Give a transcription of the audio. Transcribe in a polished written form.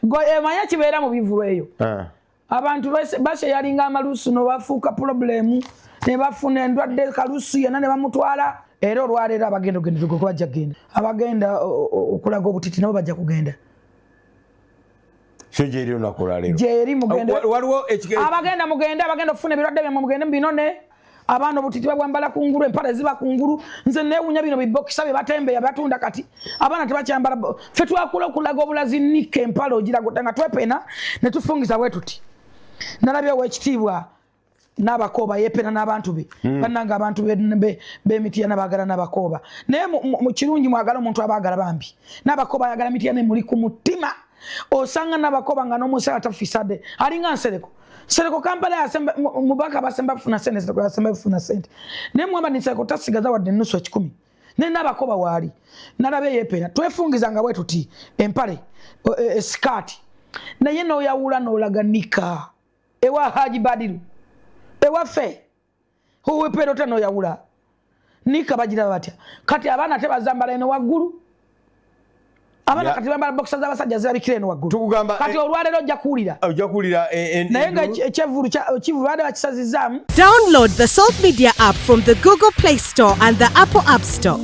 go emanya kibeera mu bivulweyo abantu bashe yalinga amalusu no bafuuka problem ne bafuna endwadde kalusu yena ne bamutwala era olwaleero abagenda ogenda ko bajja genda abagenda okulaga obutiti nabo bajja kugenda so jeri onakola leero jeri mugenda waliwo abagenda mugenda abagenda ofuna ebirwadde bya mugenda binone abana obutiti babwambala kunguru empale ziba kunguru nze newunya bino bibokisa batembe yabatunda kati abana tebakyambala fe twakula okulaga obulazi nike empale ogira gotanga twepena ne tufungiza bwetuti nalabye wekitibwa n'abakoba yepena n'abantu be bananga abantu b'emitiya n'abagala n'abakoba naye mu kirungi mwagala omuntu abagala bambi n'abakoba ayagala mitiya ne muli ku mutima osanga n'abakoba nga n'omusala tafisade alinga nsereko Sereko Kampala yasemba mubaka basemba funa sente sereko yasemba funa sente ne mwamba ni sereko tasigaza wadde nusu 10 ne nabakoba wali nalabe yepena twefungiza nga bwetuti empale skirt naye no yawula no laganika ewa Haji Badiru ewa fe huwe pero tano yawula nika bagira batya kati abana tebazambala eno waggulu abana kati bambala boxer z'abasajja zirabikira eno waggulu kati olwaleero ojja kuwulira naye nga ekivulu bade bakisazizaamu. Download the Salt Media app from the Google Play Store and the Apple App Store.